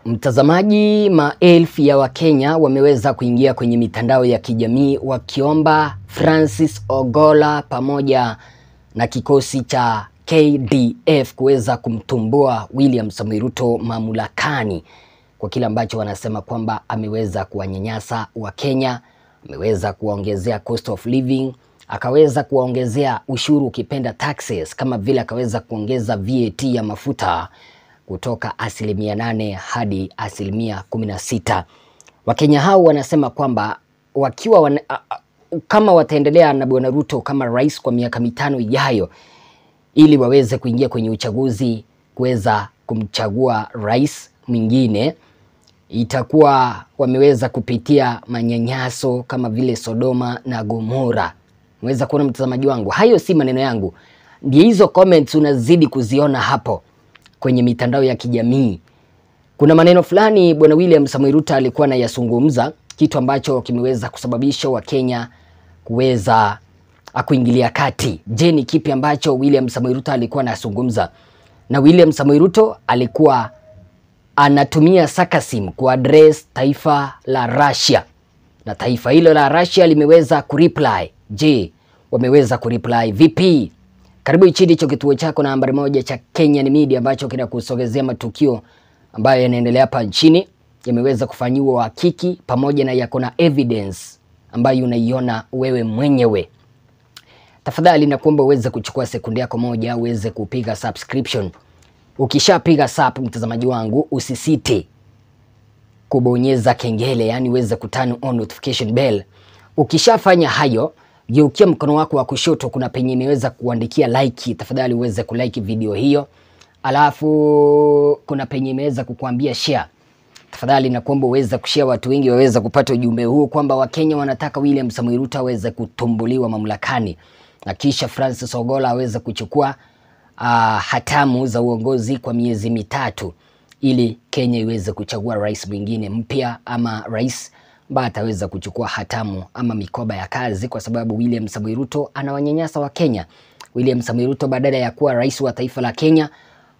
Mtazamaji, maelfu ya Wakenya wameweza kuingia kwenye mitandao ya kijamii wakiomba Francis Ogolla pamoja na kikosi cha KDF kuweza kumtumbua William Samoei Ruto mamlakani kwa kile ambacho wanasema kwamba ameweza kuwanyanyasa Wakenya, ameweza kuongezea cost of living, akaweza kuongezea ushuru ukipenda taxes, kama vile akaweza kuongeza VAT ya mafuta kutoka 8% hadi 16%. Wakenya hao wanasema kwamba wakiwa kama wataendelea na Bwana Ruto kama rais kwa miaka 5 ijayo, ili waweze kuingia kwenye uchaguzi kuweza kumchagua rais mwingine, itakuwa wameweza kupitia manyanyaso kama vile Sodoma na Gomora. Unaweza kuona mtazamaji wangu, hayo si maneno yangu, ndio hizo comments unazidi kuziona hapo kwenye mitandao ya kijamii. Kuna maneno fulani Bwana William Samoei Ruto alikuwa anayazungumza, kitu ambacho kimeweza kusababisha Wakenya kuweza kuingilia kati. Je, ni kipi ambacho William Samoei Ruto alikuwa anazungumza? Na William Samoei Ruto alikuwa anatumia sarcasm kuaddress taifa la Russia, na taifa hilo la Russia limeweza kureply. Je, wameweza kureply vipi? Karibu hichi ndicho kituo chako nambari 1 cha Kenyan Media ambacho kinakusogezea matukio ambayo yanaendelea hapa nchini, yameweza kufanyiwa uhakiki pamoja na yako na evidence ambayo unaiona wewe mwenyewe. Tafadhali nakuomba uweze kuchukua sekunde yako moja uweze kupiga subscription. Ukishapiga sub, mtazamaji wangu, usisite kubonyeza kengele, yani uweze kuturn on notification bell. Ukishafanya hayo, geukia mkono wako wa kushoto, kuna penye imeweza kuandikia like, tafadhali uweze kulike video hiyo. Alafu kuna penye imeweza kukuambia share. Tafadhali nakuomba uweze kushare, watu wengi waweze kupata ujumbe huu kwamba Wakenya wanataka William Samoei Ruto aweze kutumbuliwa mamlakani na kisha Francis Ogolla aweze kuchukua hatamu za uongozi kwa miezi 3 ili Kenya iweze kuchagua rais mwingine mpya, ama rais ambaye ataweza kuchukua hatamu ama mikoba ya kazi, kwa sababu William Samoei Ruto anawanyanyasa wa Kenya. William Samoei Ruto badala ya kuwa rais wa taifa la Kenya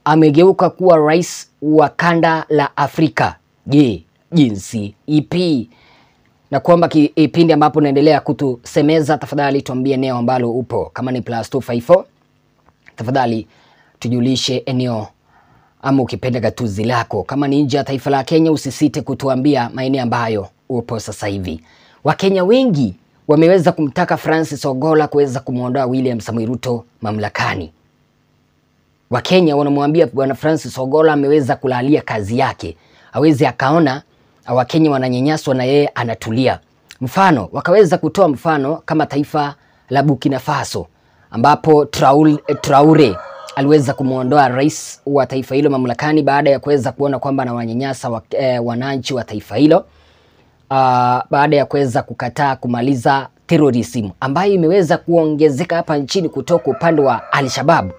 amegeuka kuwa rais wa kanda la Afrika. Je, jinsi ipi? Na kwamba kipindi ambapo unaendelea kutusemeza, tafadhali tuambie eneo ambalo upo. Kama ni +254, tafadhali tujulishe eneo, ama ukipenda gatuzi lako. Kama ni nje ya taifa la Kenya, usisite kutuambia maeneo ambayo upo sasa hivi. Wakenya wengi wameweza kumtaka Francis Ogolla kuweza kumuondoa William Samoei Ruto mamlakani. Wakenya wanamwambia Bwana Francis Ogolla ameweza kulalia kazi yake, aweze akaona Wakenya wananyanyaswa na yeye anatulia. Mfano, wakaweza kutoa mfano kama taifa la Burkina Faso, ambapo Traore aliweza kumuondoa rais wa taifa hilo mamlakani baada ya kuweza kuona kwamba anawanyanyasa wananchi wa taifa hilo, baada ya kuweza kukataa kumaliza terrorism ambayo imeweza kuongezeka hapa nchini kutoka upande wa Al-Shabaab.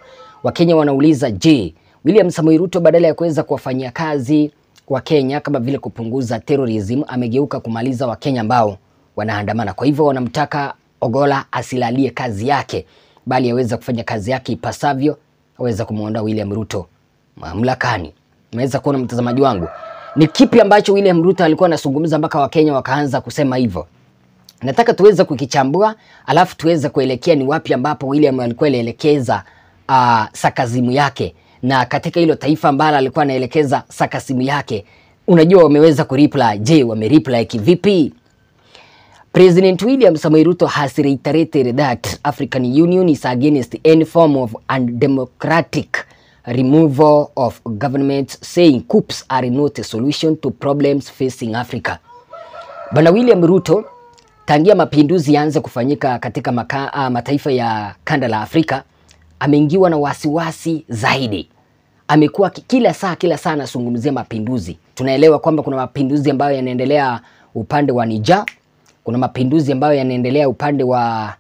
Wakenya wanauliza, je, William Samoei Ruto badala ya kuweza kuwafanyia kazi wa Kenya kama vile kupunguza terrorism, amegeuka kumaliza Wakenya ambao wanaandamana? Kwa hivyo wanamtaka Ogolla asilalie kazi yake, bali aweze kufanya kazi yake ipasavyo, aweze kumuondoa William Ruto mamlakani. Unaweza kuona mtazamaji wangu, ni kipi ambacho William Ruto alikuwa anazungumza mpaka Wakenya wakaanza kusema hivyo? Nataka tuweze kukichambua, alafu tuweze kuelekea ni wapi ambapo William alikuwa anaelekeza sarcasm yake, na katika hilo taifa ambalo alikuwa anaelekeza sarcasm yake, unajua wameweza kureply. Je, wamereply kivipi? President William Samoei Ruto has reiterated that African Union is against any form of undemocratic removal of government, saying coups are not a solution to problems facing Africa. Bwana William Ruto, tangia mapinduzi yaanze kufanyika katika mataifa ya kanda la Afrika, ameingiwa na wasiwasi zaidi. Amekuwa kila saa anazungumzia mapinduzi. Tunaelewa kwamba kuna mapinduzi ambayo yanaendelea upande wa Niger, kuna mapinduzi ambayo yanaendelea upande wa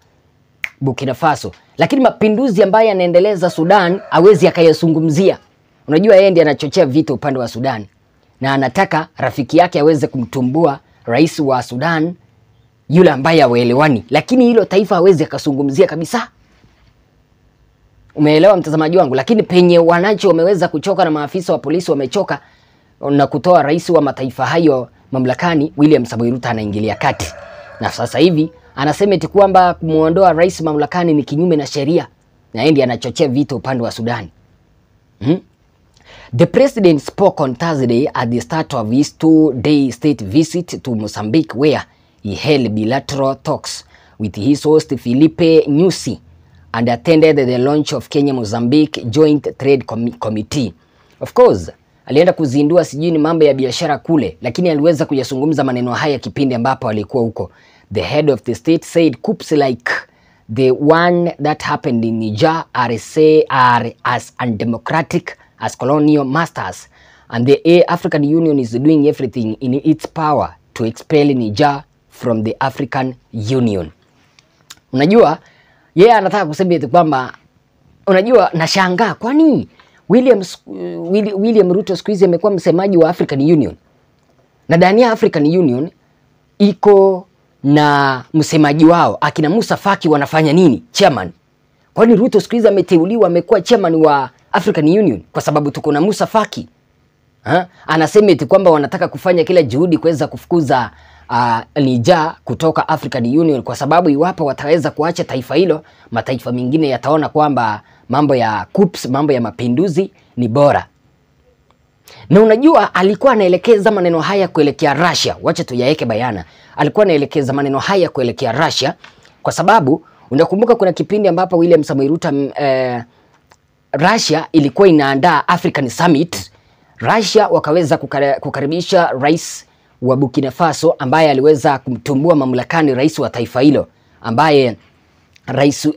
Burkina Faso, lakini mapinduzi ambayo yanaendeleza Sudan hawezi akayazungumzia. Unajua yeye ndiye anachochea vita upande wa Sudan, na anataka rafiki yake aweze kumtumbua rais wa Sudan yule ambaye hawaelewani, lakini hilo taifa hawezi akazungumzia kabisa. Umeelewa mtazamaji wangu? Lakini penye wananchi wameweza kuchoka na maafisa wa polisi wamechoka, na kutoa rais wa mataifa hayo mamlakani, William Samoei Ruto anaingilia kati. Na sasa hivi anasema eti kwamba kumuondoa rais mamlakani ni kinyume na sheria, na yeye ndiye anachochea vita upande wa Sudan. The president spoke on Thursday at the start of his 2-day state visit to Mozambique, where he held bilateral talks with his host Filipe Nyusi and attended the launch of Kenya-Mozambique Joint Trade Committee. Of course, alienda kuzindua sijui ni mambo ya biashara kule, lakini aliweza kuyazungumza maneno haya kipindi ambapo alikuwa huko. The head of the state said coups like the one that happened in Niger are as undemocratic as colonial masters, and the African Union is doing everything in its power to expel Niger from the African Union. Unajua, yeye anataka kusema eti kwamba, unajua, nashangaa kwani William Ruto siku hizi amekuwa msemaji wa African Union. Na ndani ya African Union iko na msemaji wao akina Musa Faki wanafanya nini? Chairman. Kwani Ruto siku hizi ameteuliwa amekuwa chairman wa African Union kwa sababu tuko na Musa Faki? Anasema eti kwamba wanataka kufanya kila juhudi kuweza kufukuza Niger kutoka African Union, kwa sababu iwapo wataweza kuacha taifa hilo, mataifa mengine yataona kwamba mambo ya coups, mambo ya mapinduzi ni bora. Na unajua alikuwa anaelekeza maneno haya kuelekea Russia. Wacha tuyaeke bayana. Alikuwa anaelekeza maneno haya kuelekea Russia kwa sababu unakumbuka kuna kipindi ambapo William Samoei Ruto Russia ilikuwa inaandaa African Summit. Russia wakaweza kukaribisha rais wa Burkina Faso ambaye aliweza kumtumbua mamlakani rais wa taifa hilo, ambaye rais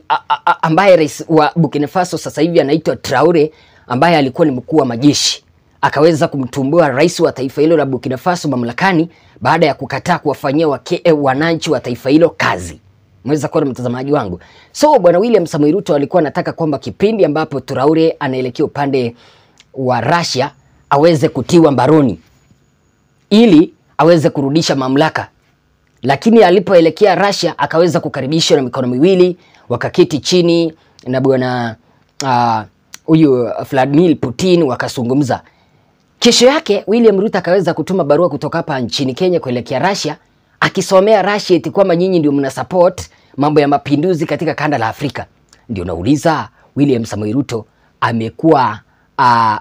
wa Burkina Faso sasa hivi anaitwa Traore, ambaye alikuwa ni mkuu wa majeshi. Akaweza kumtumbua rais wa taifa hilo la Burkina Faso mamlakani baada ya kukataa kuwafanyia wananchi wa taifa hilo kazi. Mweza kuona mtazamaji wangu. So bwana William Samoei Ruto alikuwa anataka kwamba kipindi ambapo Traore anaelekea upande wa Russia aweze kutiwa mbaroni ili aweze kurudisha mamlaka. Lakini alipoelekea Russia akaweza kukaribishwa na mikono miwili, wakaketi chini na bwana huyu Vladimir Putin wakazungumza. Kesho yake William Ruto akaweza kutuma barua kutoka hapa nchini Kenya kuelekea Russia akisomea Russia eti kwamba nyinyi ndio mna support mambo ya mapinduzi katika kanda la Afrika. Ndio nauliza, William Samoei Ruto amekuwa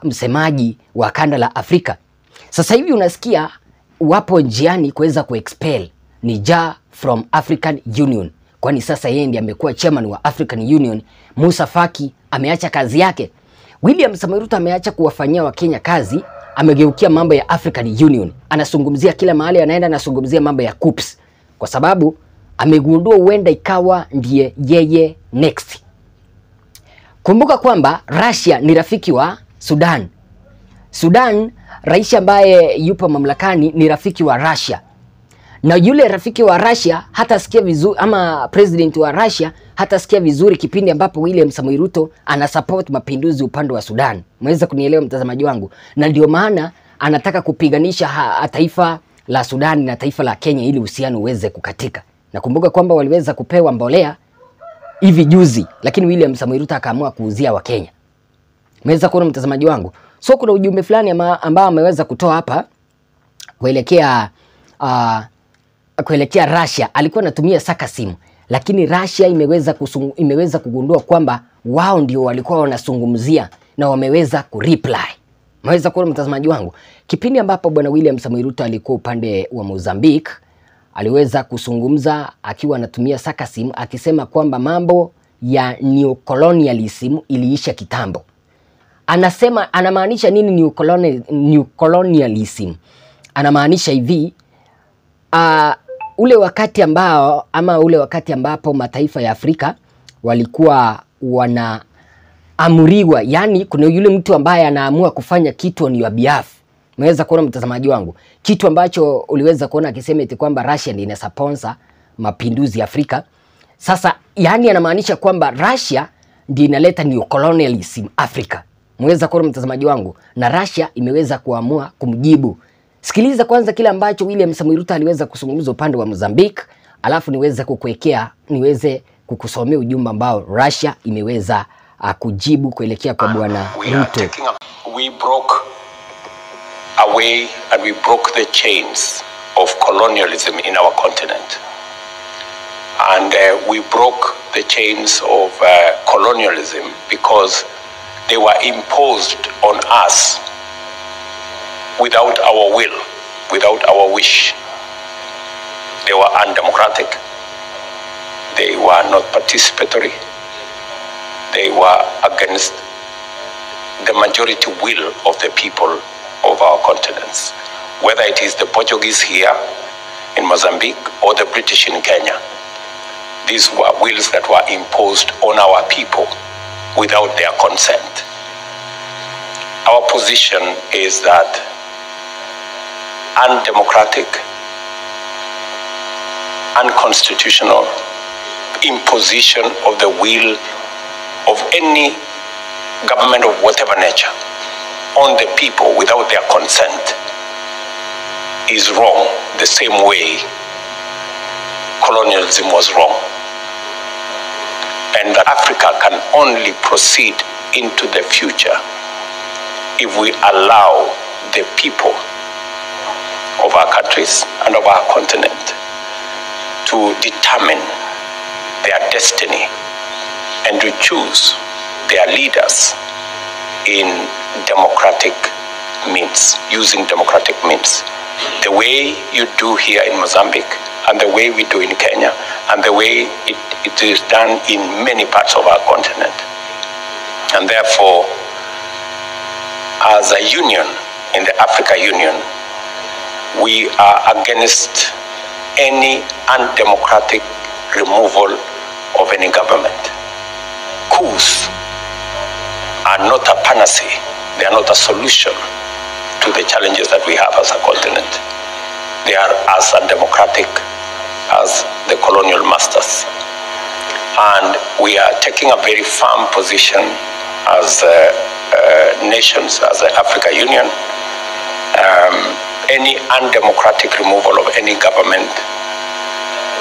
msemaji wa kanda la Afrika. Sasa hivi unasikia wapo njiani kuweza kuexpel Niger from African Union. Kwani sasa yeye ndiye amekuwa chairman wa African Union. Musa Faki ameacha kazi yake. William Samoei Ruto ameacha kuwafanyia Wakenya kazi, amegeukia mambo ya African Union. Anazungumzia kila mahali anaenda, anazungumzia mambo ya coups kwa sababu amegundua huenda ikawa ndiye yeye next. Kumbuka kwamba Russia ni rafiki wa Sudan. Sudan, rais ambaye yupo mamlakani ni rafiki wa Russia. Na yule rafiki wa Russia hata sikia vizuri, ama president wa Russia hata sikia vizuri kipindi ambapo William Samoei Ruto ana support mapinduzi upande wa Sudan. Mweza kunielewa mtazamaji wangu? Na ndio maana anataka kupiganisha taifa la Sudan na taifa la Kenya ili uhusiano uweze kukatika. Nakumbuka kwamba waliweza kupewa mbolea hivi juzi, lakini William Samoei Ruto akaamua kuuzia wa Kenya. Mweza kuona mtazamaji wangu? So kuna ujumbe fulani ambao ameweza kutoa hapa kuelekea Russia. Alikuwa anatumia sarcasm, lakini Russia imeweza kugundua kwamba wao ndio walikuwa wanazungumzia na wameweza kureply. Mweza kuona mtazamaji wangu? Kipindi ambapo bwana William Samoei Ruto alikuwa upande wa Mozambique, aliweza kuzungumza akiwa anatumia sarcasm akisema kwamba mambo ya neocolonialism iliisha kitambo. Anasema anamaanisha nini neocolonialism? Anamaanisha hivi, ule wakati ambapo mataifa ya Afrika walikuwa wanaamuriwa, yani kuna yule mtu ambaye anaamua kufanya kitu on your behalf. Mweza kuona mtazamaji wangu? Kitu ambacho uliweza kuona akisema eti kwamba Russia ndiye ina sponsor mapinduzi ya Afrika. Sasa yani anamaanisha kwamba Russia ndiye inaleta neocolonialism Afrika. Mweza kuona mtazamaji wangu? Na Russia imeweza kuamua kumjibu. Sikiliza kwanza kile ambacho William Samoei Ruto aliweza kuzungumza upande wa Mozambique, alafu niweze kukusomea ujumbe ambao Russia imeweza kujibu kuelekea kwa bwana Ruto. away and we broke the chains of colonialism in our continent. And we broke the chains of colonialism because they were imposed on us without our will, without our wish. They were undemocratic. They were not participatory. They were against the majority will of the people of our continents, whether it is the Portuguese here in Mozambique or the British in Kenya. These were wills that were imposed on our people without their consent. Our position is that undemocratic, unconstitutional imposition of the will of any government of whatever nature on the people without their consent is wrong, the same way colonialism was wrong. And that Africa can only proceed into the future if we allow the people of our countries and of our continent to determine their destiny and to choose their leaders in democratic means, using democratic means. The way you do here in Mozambique, and the way we do in Kenya, and the way it is done in many parts of our continent. And therefore, as a union, in the Africa Union, we are against any undemocratic removal of any government. Coups are not a panacea. They are not a solution to the challenges that we have as a continent. They are as undemocratic as the colonial masters. And we are taking a very firm position as nations, as the Africa Union. Any undemocratic removal of any government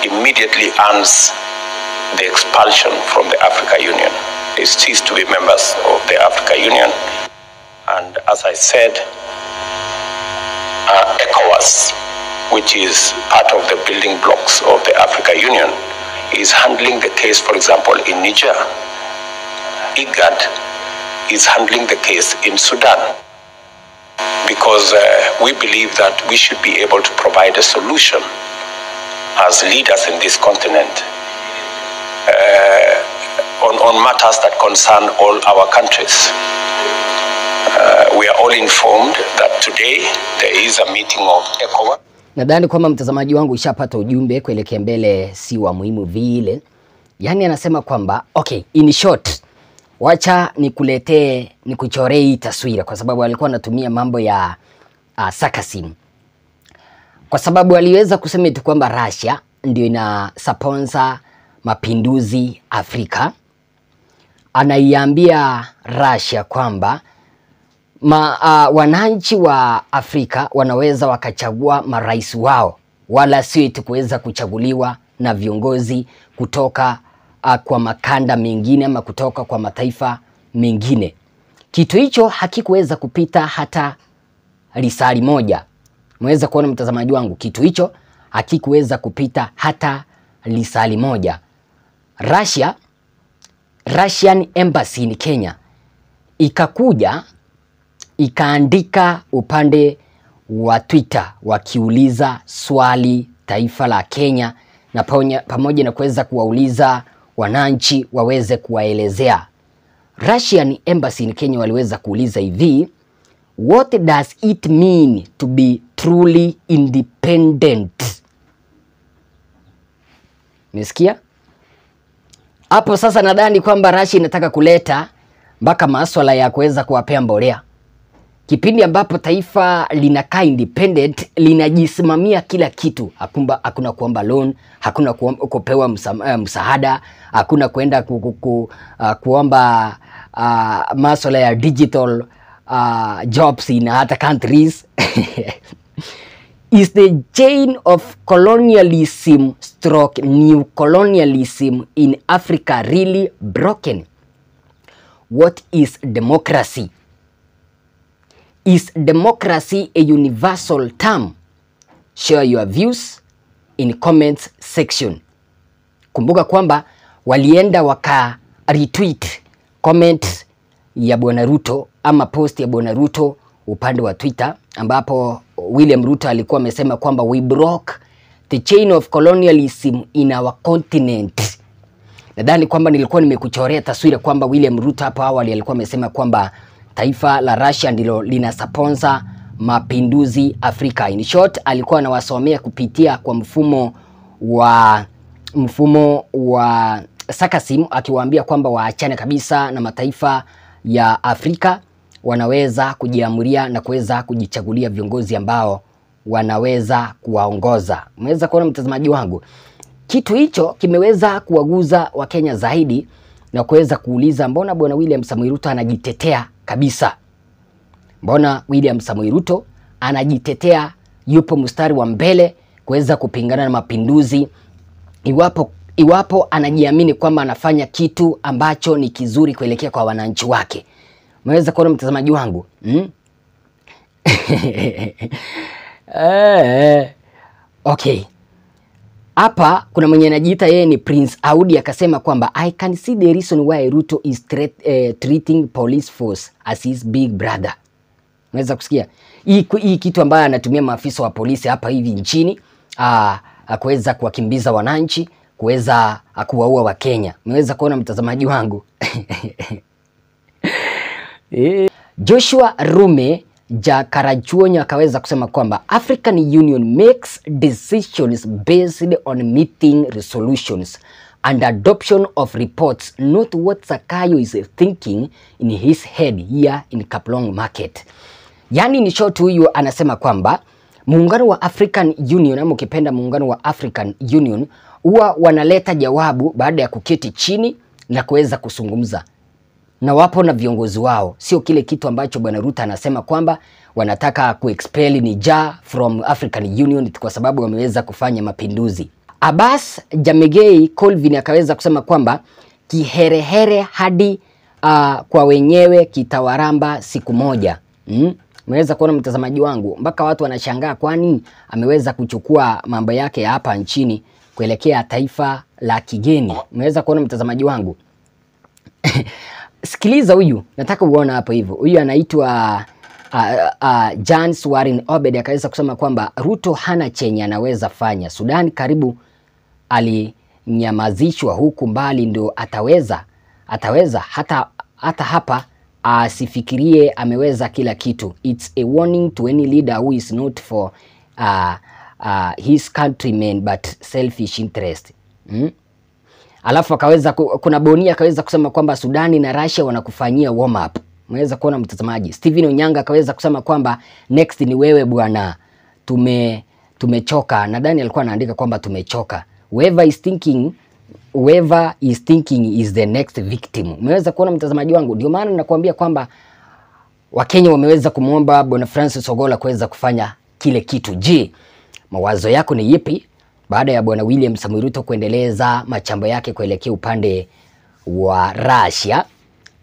immediately earns the expulsion from the Africa Union. They cease to be members of the Africa Union. And as I said, ECOWAS, which is part of the building blocks of the Africa Union, is handling the case, for example, in Niger. IGAD is handling the case in Sudan, because we believe that we should be able to provide a solution as leaders in this continent on matters that concern all our countries. We are all informed that today there is a meeting of ECOWAS. Nadhani kwamba mtazamaji wangu ushapata ujumbe kuelekea mbele si wa muhimu vile. Yani anasema kwamba okay, in short, wacha nikuchoree hii taswira, kwa sababu alikuwa anatumia mambo ya sarcasm. Kwa sababu aliweza kusema tu kwamba Russia ndio ina sponsor mapinduzi Afrika. Anaiambia Russia kwamba wananchi wa Afrika wanaweza wakachagua marais wao, wala sio eti kuweza kuchaguliwa na viongozi kutoka kwa makanda mengine ama kutoka kwa mataifa mengine. Kitu hicho hakikuweza kupita hata risali moja. Mweza kuona mtazamaji wangu, kitu hicho hakikuweza kupita hata risali moja. Russian Embassy in Kenya ikakuja ikaandika upande wa Twitter wakiuliza swali taifa la Kenya, na pamoja na kuweza kuwauliza wananchi waweze kuwaelezea. Russian Embassy in Kenya waliweza kuuliza hivi: what does it mean to be truly independent? Mesikia? Hapo sasa nadhani kwamba Russia inataka kuleta mpaka masuala ya kuweza kuwapea mbolea. Kipindi ambapo taifa linakaa independent, linajisimamia kila kitu. Hakuna kuomba loan, hakuna kupewa msaada, hakuna kwenda kuomba masuala ya digital jobs in other countries. Is the chain of colonialism stroke new colonialism in Africa really broken? What is democracy? Is democracy a universal term? Share your views in comments section. Kumbuka kwamba walienda waka retweet comment ya Bwana Ruto ama post ya Bwana Ruto upande wa Twitter, ambapo William Ruto alikuwa amesema kwamba we broke the chain of colonialism in our continent. Nadhani kwamba nilikuwa nimekuchorea taswira kwamba William Ruto hapo awali alikuwa amesema kwamba taifa la Russia ndilo lina sponsor mapinduzi Afrika. In short, alikuwa anawasomea kupitia kwa mfumo wa sarcasm, akiwaambia kwamba waachane kabisa na mataifa ya Afrika, wanaweza kujiamulia na kuweza kujichagulia viongozi ambao wanaweza kuwaongoza. Umeweza kuona mtazamaji wangu, kitu hicho kimeweza kuwaguza Wakenya zaidi na kuweza kuuliza mbona Bwana William Samoei Ruto anajitetea kabisa. Mbona William Samoei Ruto anajitetea, yupo mstari wa mbele kuweza kupingana na mapinduzi, iwapo anajiamini kwamba anafanya kitu ambacho ni kizuri kuelekea kwa wananchi wake. Umeweza kuona mtazamaji wangu? Okay. Hapa kuna mwenye anajiita yeye ni Prince Audi, akasema kwamba I can see the reason why Ruto is treating police force as his big brother. Unaweza kusikia hii kitu ambayo anatumia maafisa wa polisi hapa hivi nchini kuweza kuwakimbiza wananchi, kuweza kuwaua wa Kenya. Unaweza kuona mtazamaji wangu? Joshua Rume Jakarachuonyo akaweza kusema kwamba African Union makes decisions based on meeting resolutions and adoption of reports, not what Zakayo is thinking in his head here in Kaplong Market. Yani ni short, huyu anasema kwamba muungano wa African Union, ama ukipenda muungano wa African Union, huwa wanaleta jawabu baada ya kuketi chini na kuweza kuzungumza, na wapo na viongozi wao. Sio kile kitu ambacho Bwana Ruto anasema kwamba wanataka kuexpel Niger from African Union kwa sababu wameweza kufanya mapinduzi. Abbas Jamegei Colvin akaweza kusema kwamba kiherehere hadi kwa wenyewe kitawaramba siku moja. Umeweza kuona mtazamaji wangu, mpaka watu wanashangaa kwani ameweza kuchukua mambo yake ya hapa nchini kuelekea taifa la kigeni. Umeweza kuona mtazamaji wangu? Sikiliza huyu, nataka uone hapo hivyo. Huyu anaitwa Jan Swarin Obed akaweza kusema kwamba Ruto hana chenye anaweza fanya. Sudan karibu alinyamazishwa, huku mbali ndo ataweza hata hapa asifikirie ameweza kila kitu. It's a warning to any leader who is not for his countrymen but selfish interest. Alafu akaweza, kuna Boni akaweza kusema kwamba Sudani na Russia wanakufanyia warm up. Mweza kuona mtazamaji? Steven Onyanga akaweza kusema kwamba next ni wewe bwana, tumechoka. Nadhani alikuwa anaandika kwamba tumechoka. Whoever is thinking is the next victim. Umeweza kuona mtazamaji wangu? Ndio maana nakwambia kwamba Wakenya wameweza kumuomba Bwana Francis Ogolla kuweza kufanya kile kitu. Je, mawazo yako ni yipi baada ya Bwana William Samoei Ruto kuendeleza machambo yake kuelekea upande wa Russia,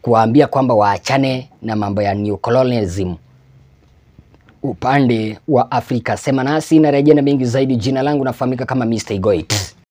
kuambia kwamba waachane na mambo ya neocolonialism upande wa Afrika? Sema nasi na rejea na mengi zaidi. Jina langu nafahamika kama Mr. Igoit.